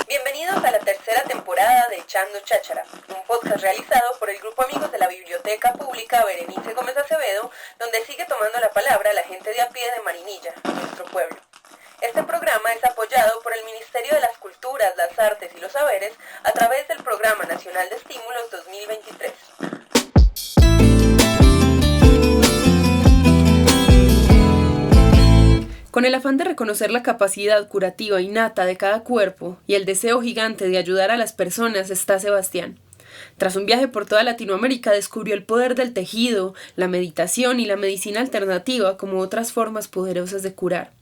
Bienvenidos a la tercera temporada de Echando Cháchara, un podcast realizado por el grupo Amigos de la Biblioteca Pública Berenice Gómez Acevedo, donde sigue tomando la palabra la gente de a pie de Marinilla, nuestro pueblo. Este programa es apoyado por el Ministerio de las Culturas, las Artes y los Saberes a través del Programa Nacional de Estímulos 2023. Con el afán de reconocer la capacidad curativa innata de cada cuerpo y el deseo gigante de ayudar a las personas está Sebastián. Tras un viaje por toda Latinoamérica descubrió el poder del tejido, la meditación y la medicina alternativa como otras formas poderosas de curar.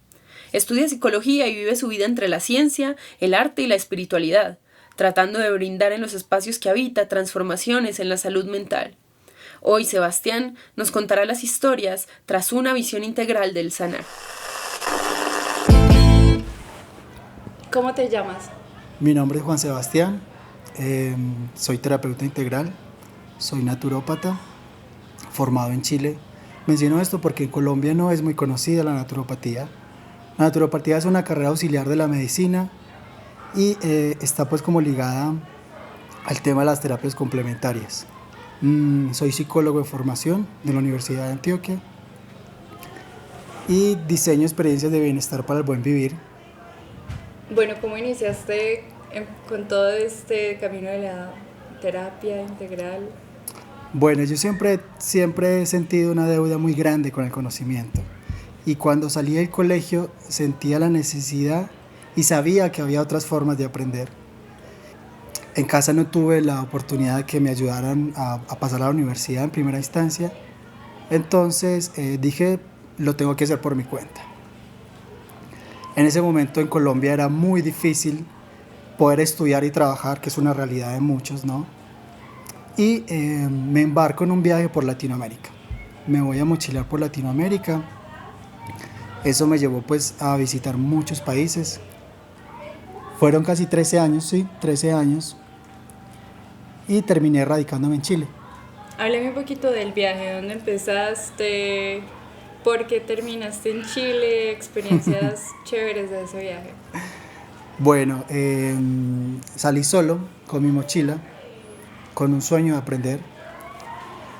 Estudia psicología y vive su vida entre la ciencia, el arte y la espiritualidad, tratando de brindar en los espacios que habita transformaciones en la salud mental. Hoy Sebastián nos contará las historias tras una visión integral del sanar. ¿Cómo te llamas? Mi nombre es Juan Sebastián, soy terapeuta integral, soy naturópata, formado en Chile. Menciono esto porque en Colombia no es muy conocida la naturopatía. La naturopatía es una carrera auxiliar de la medicina y está pues como ligada al tema de las terapias complementarias. Soy psicólogo de formación de la Universidad de Antioquia y diseño experiencias de bienestar para el buen vivir. Bueno, ¿cómo iniciaste con todo este camino de la terapia integral? Bueno, yo siempre he sentido una deuda muy grande con el conocimiento. Y cuando salí del colegio sentía la necesidad y sabía que había otras formas de aprender. En casa no tuve la oportunidad de que me ayudaran a pasar a la universidad en primera instancia. Entonces dije, lo tengo que hacer por mi cuenta. En ese momento en Colombia era muy difícil poder estudiar y trabajar, que es una realidad de muchos, ¿no? Y me embarco en un viaje por Latinoamérica. Me voy a mochilar por Latinoamérica. Eso me llevó pues a visitar muchos países. Fueron casi 13 años, sí, 13 años. Y terminé radicándome en Chile. Háblame un poquito del viaje, ¿dónde empezaste? ¿Por qué terminaste en Chile? Experiencias chéveres de ese viaje. Bueno, salí solo con mi mochila, con un sueño de aprender.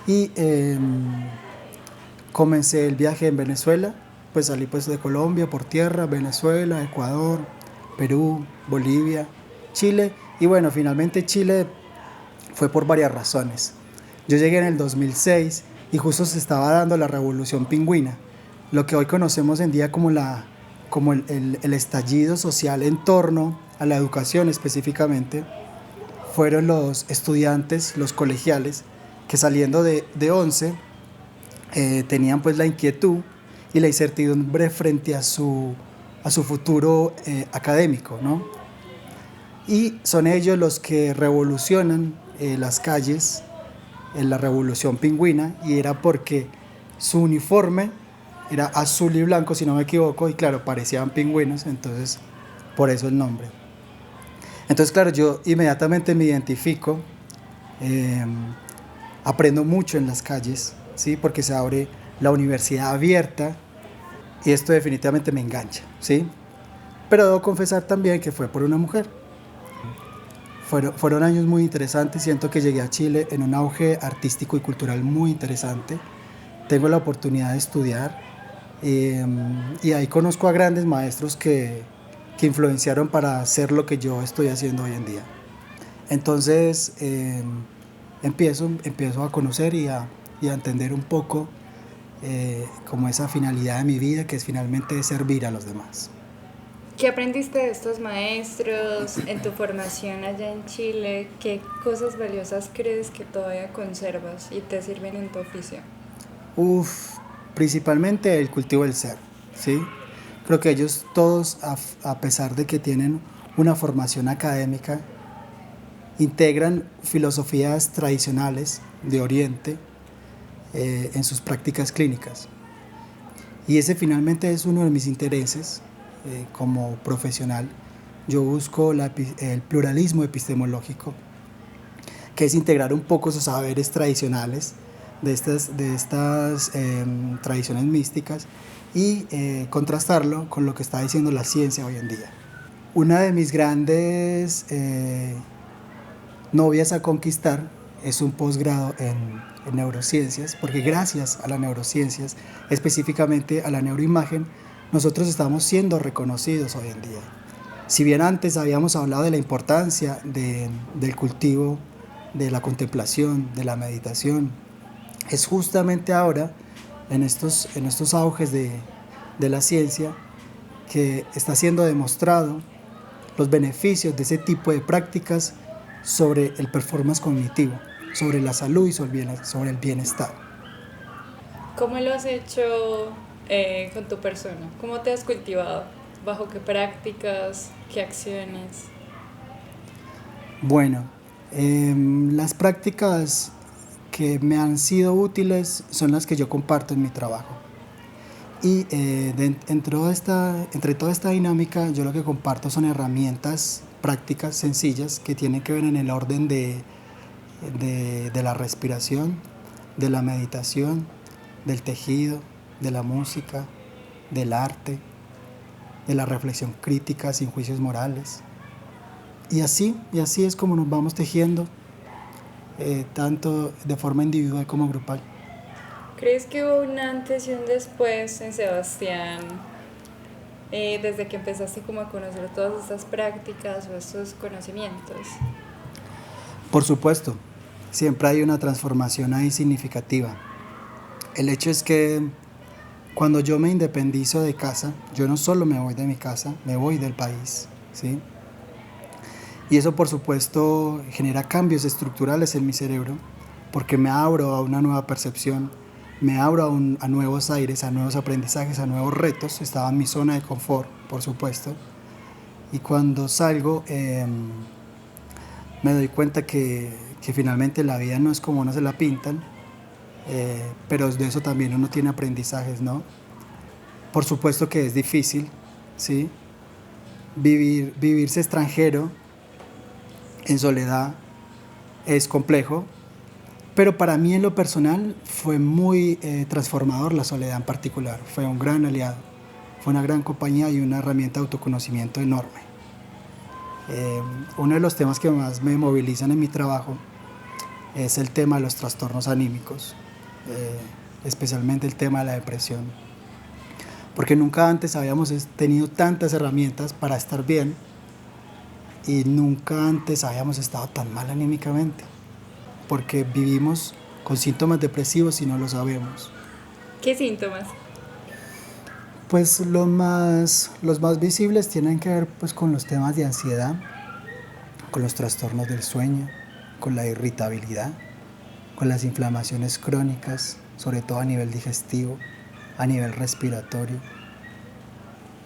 Y comencé el viaje en Venezuela. Pues salí pues de Colombia por tierra, Venezuela, Ecuador, Perú, Bolivia, Chile. Y bueno, finalmente Chile fue por varias razones. Yo llegué en el 2006 y justo se estaba dando la revolución pingüina, lo que hoy conocemos en día como el estallido social en torno a la educación específicamente. Fueron los estudiantes, los colegiales, que saliendo de 11 tenían pues la inquietud y la incertidumbre frente a su futuro académico, ¿no? Y son ellos los que revolucionan las calles en la revolución pingüina, y era porque su uniforme era azul y blanco, si no me equivoco, y claro, parecían pingüinos, entonces por eso el nombre. Entonces claro, yo inmediatamente me identifico, aprendo mucho en las calles, ¿sí? Porque se abre la universidad abierta y esto definitivamente me engancha, ¿sí? Pero debo confesar también que fue por una mujer. Fueron años muy interesantes. Siento que llegué a Chile en un auge artístico y cultural muy interesante. Tengo la oportunidad de estudiar y ahí conozco a grandes maestros que influenciaron para hacer lo que yo estoy haciendo hoy en día. Entonces empiezo a conocer y a entender un poco como esa finalidad de mi vida, que es finalmente servir a los demás. ¿Qué aprendiste de estos maestros en tu formación allá en Chile? ¿Qué cosas valiosas crees que todavía conservas y te sirven en tu oficio? Principalmente el cultivo del ser, ¿sí? Creo que ellos todos, a pesar de que tienen una formación académica, integran filosofías tradicionales de Oriente en sus prácticas clínicas. Y ese finalmente es uno de mis intereses como profesional. Yo busco el pluralismo epistemológico, que es integrar un poco esos saberes tradicionales de estas tradiciones místicas y contrastarlo con lo que está diciendo la ciencia hoy en día. Una de mis grandes novias a conquistar es un posgrado en neurociencias, porque gracias a las neurociencias, específicamente a la neuroimagen, nosotros estamos siendo reconocidos hoy en día. Si bien antes habíamos hablado de la importancia del cultivo, de la contemplación, de la meditación, es justamente ahora, en estos auges de la ciencia, que está siendo demostrado los beneficios de ese tipo de prácticas sobre el performance cognitivo, sobre la salud y sobre el bienestar. ¿Cómo lo has hecho con tu persona? ¿Cómo te has cultivado? ¿Bajo qué prácticas? ¿Qué acciones? Bueno, las prácticas que me han sido útiles son las que yo comparto en mi trabajo. Y entre toda esta dinámica, yo lo que comparto son herramientas prácticas sencillas que tienen que ver en el orden de la respiración, de la meditación, del tejido, de la música, del arte, de la reflexión crítica sin juicios morales. Y así es como nos vamos tejiendo, tanto de forma individual como grupal. ¿Crees que hubo un antes y un después en Sebastián desde que empezaste como a conocer todas estas prácticas o estos conocimientos? Por supuesto, siempre hay una transformación ahí significativa. El hecho es que cuando yo me independizo de casa, yo no solo me voy de mi casa, me voy del país, ¿sí? Y eso, por supuesto, genera cambios estructurales en mi cerebro, porque me abro a una nueva percepción, me abro a nuevos aires, a nuevos aprendizajes, a nuevos retos. Estaba en mi zona de confort, por supuesto. Y cuando salgo, me doy cuenta que finalmente la vida no es como uno se la pintan, pero de eso también uno tiene aprendizajes, ¿no? Por supuesto que es difícil, ¿sí? Vivirse extranjero en soledad es complejo, pero para mí en lo personal fue muy transformador la soledad en particular. Fue un gran aliado, fue una gran compañía y una herramienta de autoconocimiento enorme. Uno de los temas que más me movilizan en mi trabajo es el tema de los trastornos anímicos, especialmente el tema de la depresión, porque nunca antes habíamos tenido tantas herramientas para estar bien y nunca antes habíamos estado tan mal anímicamente, porque vivimos con síntomas depresivos y no lo sabemos. ¿Qué síntomas? Pues los más visibles tienen que ver pues, con los temas de ansiedad, con los trastornos del sueño, con la irritabilidad, con las inflamaciones crónicas, sobre todo a nivel digestivo, a nivel respiratorio,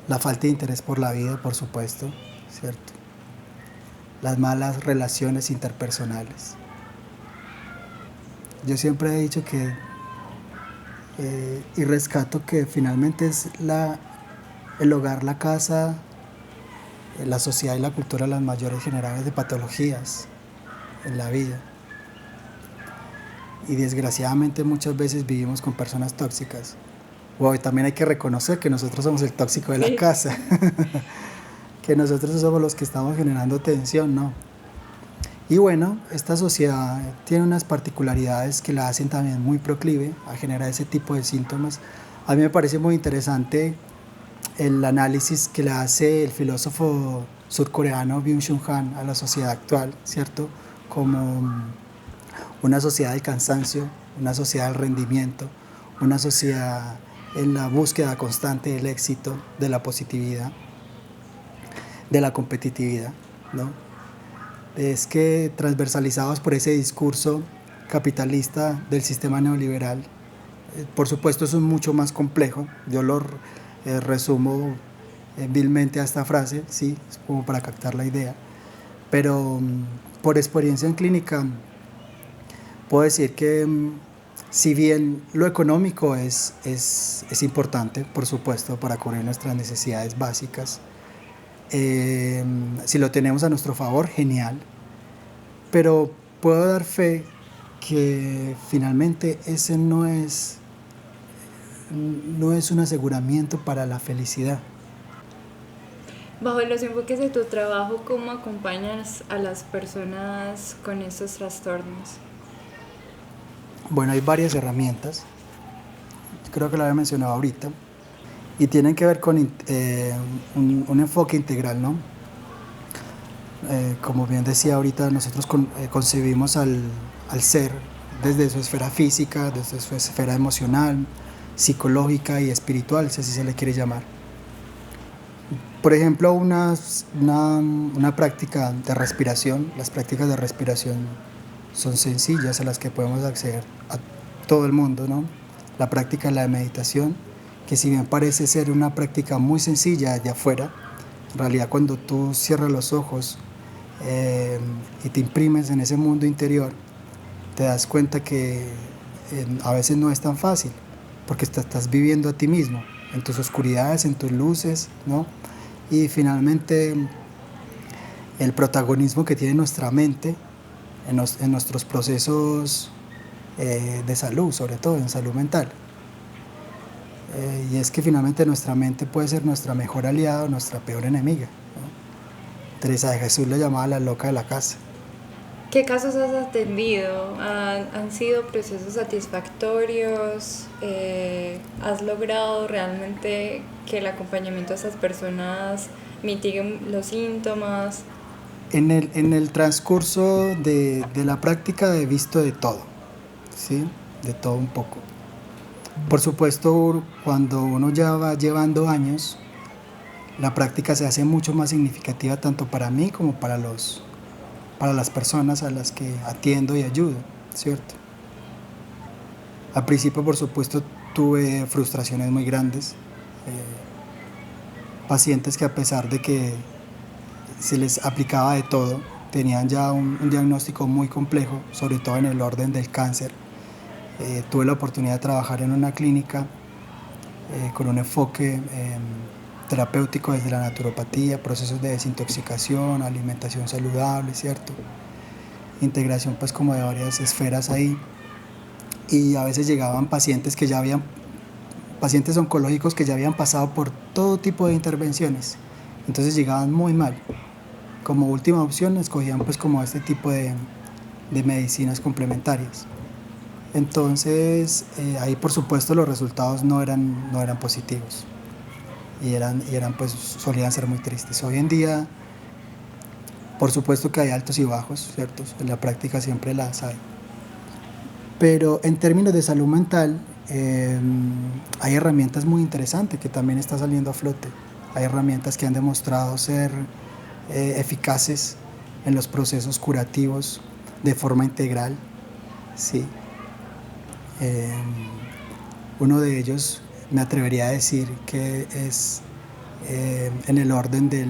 la falta de interés por la vida, por supuesto, ¿cierto? Las malas relaciones interpersonales. Yo siempre he dicho que y rescato que finalmente es el hogar, la casa, la sociedad y la cultura las mayores generadores de patologías en la vida. Y desgraciadamente muchas veces vivimos con personas tóxicas. Wow, también hay que reconocer que nosotros somos el tóxico de la casa, que nosotros somos los que estamos generando tensión, ¿no? Y bueno, esta sociedad tiene unas particularidades que la hacen también muy proclive a generar ese tipo de síntomas. A mí me parece muy interesante el análisis que le hace el filósofo surcoreano Byung-Chul Han a la sociedad actual, ¿cierto? Como una sociedad del cansancio, una sociedad del rendimiento, una sociedad en la búsqueda constante del éxito, de la positividad, de la competitividad, ¿no? Es que transversalizados por ese discurso capitalista del sistema neoliberal, por supuesto eso es mucho más complejo, yo lo resumo vilmente a esta frase, sí, como para captar la idea, pero por experiencia en clínica puedo decir que si bien lo económico es importante, por supuesto, para cubrir nuestras necesidades básicas, si lo tenemos a nuestro favor, genial, pero puedo dar fe que finalmente ese no es un aseguramiento para la felicidad. Bajo los enfoques de tu trabajo, ¿cómo acompañas a las personas con estos trastornos? Bueno, hay varias herramientas, creo que lo había mencionado ahorita, y tienen que ver con un enfoque integral, ¿no? Como bien decía ahorita, nosotros concebimos al ser desde su esfera física, desde su esfera emocional, psicológica y espiritual, si así se le quiere llamar. Por ejemplo, una práctica de respiración, las prácticas de respiración son sencillas a las que podemos acceder a todo el mundo, ¿no? La práctica de la meditación, que si bien parece ser una práctica muy sencilla allá afuera, en realidad cuando tú cierras los ojos y te imprimes en ese mundo interior, te das cuenta que a veces no es tan fácil, porque estás viviendo a ti mismo, en tus oscuridades, en tus luces, ¿no? Y finalmente el protagonismo que tiene nuestra mente en nuestros procesos de salud, sobre todo en salud mental. Y es que finalmente nuestra mente puede ser nuestra mejor aliada o nuestra peor enemiga, ¿no? Teresa de Jesús la llamaba la loca de la casa. ¿Qué casos has atendido? ¿Han sido procesos satisfactorios? ¿Has logrado realmente que el acompañamiento a estas personas mitigue los síntomas? En el transcurso de la práctica he visto de todo, ¿sí? De todo un poco. Por supuesto, cuando uno ya va llevando años, la práctica se hace mucho más significativa tanto para mí como para las personas a las que atiendo y ayudo, ¿cierto? Al principio, por supuesto, tuve frustraciones muy grandes, pacientes que a pesar de que se les aplicaba de todo, tenían ya un diagnóstico muy complejo, sobre todo en el orden del cáncer. Tuve la oportunidad de trabajar en una clínica con un enfoque terapéutico desde la naturopatía, procesos de desintoxicación, alimentación saludable, ¿cierto? Integración pues como de varias esferas ahí. Y a veces llegaban pacientes pacientes oncológicos que ya habían pasado por todo tipo de intervenciones. Entonces llegaban muy mal. Como última opción escogían pues como este tipo de medicinas complementarias. Entonces ahí por supuesto los resultados no eran positivos y pues solían ser muy tristes. Hoy en día por supuesto que hay altos y bajos, ¿cierto? En la práctica siempre las hay. Pero en términos de salud mental hay herramientas muy interesantes que también están saliendo a flote. Hay herramientas que han demostrado ser eficaces en los procesos curativos de forma integral, ¿sí? Uno de ellos me atrevería a decir que es en el orden de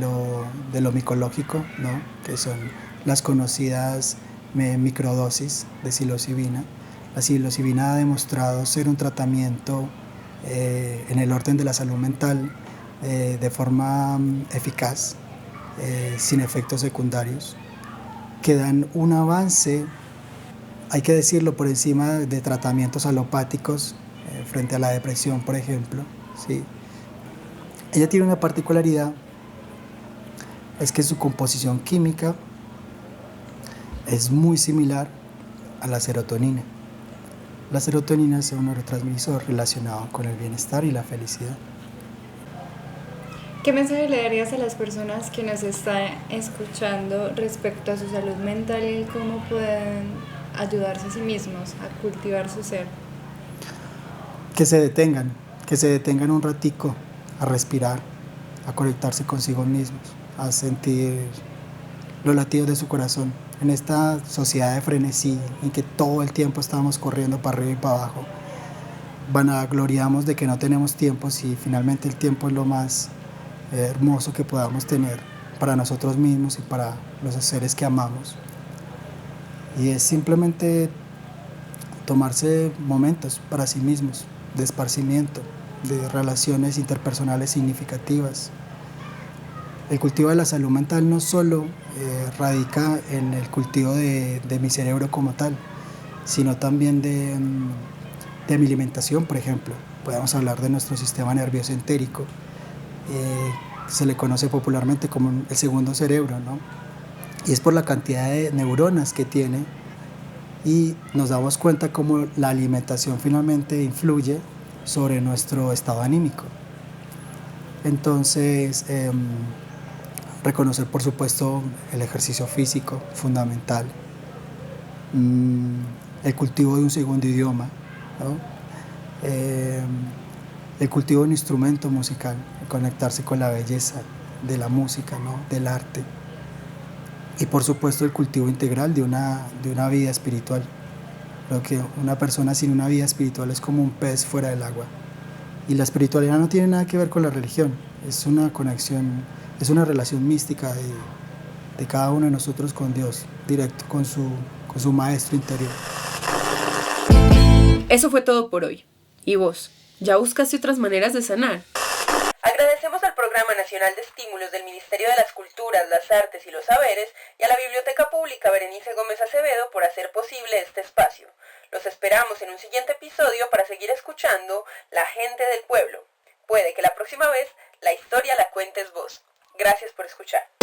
lo micológico, ¿no? Que son las conocidas microdosis de psilocibina. La psilocibina ha demostrado ser un tratamiento en el orden de la salud mental de forma eficaz, sin efectos secundarios, que dan un avance, hay que decirlo, por encima de tratamientos alopáticos frente a la depresión, por ejemplo, ¿sí? Ella tiene una particularidad, es que su composición química es muy similar a la serotonina. La serotonina es un neurotransmisor relacionado con el bienestar y la felicidad. ¿Qué mensaje le darías a las personas que nos están escuchando respecto a su salud mental y cómo pueden ayudarse a sí mismos a cultivar su ser? Que se detengan un ratico a respirar, a conectarse consigo mismos, a sentir los latidos de su corazón. En esta sociedad de frenesí, en que todo el tiempo estamos corriendo para arriba y para abajo, vanagloriamos de que no tenemos tiempo, si finalmente el tiempo es lo más hermoso que podamos tener para nosotros mismos y para los seres que amamos. Y es simplemente tomarse momentos para sí mismos, de esparcimiento, de relaciones interpersonales significativas. El cultivo de la salud mental no solo radica en el cultivo de mi cerebro como tal, sino también de mi alimentación, por ejemplo. Podemos hablar de nuestro sistema nervioso entérico, se le conoce popularmente como el segundo cerebro, ¿no? Y es por la cantidad de neuronas que tiene, y nos damos cuenta cómo la alimentación finalmente influye sobre nuestro estado anímico. Entonces, reconocer, por supuesto, el ejercicio físico, fundamental. El cultivo de un segundo idioma, ¿no? El cultivo de un instrumento musical, conectarse con la belleza de la música, ¿no? Del arte. Y por supuesto el cultivo integral de una vida espiritual. Creo que una persona sin una vida espiritual es como un pez fuera del agua. Y la espiritualidad no tiene nada que ver con la religión, es una conexión, es una relación mística de cada uno de nosotros con Dios, directo, con su maestro interior. Eso fue todo por hoy. ¿Y vos? ¿Ya buscaste otras maneras de sanar? Agradecemos al Programa Nacional de Estímulos del Ministerio de las Culturas, las Artes y los Saberes y a la Biblioteca Pública Berenice Gómez Acevedo por hacer posible este espacio. Los esperamos en un siguiente episodio para seguir escuchando La Gente del Pueblo. Puede que la próxima vez la historia la cuentes vos. Gracias por escuchar.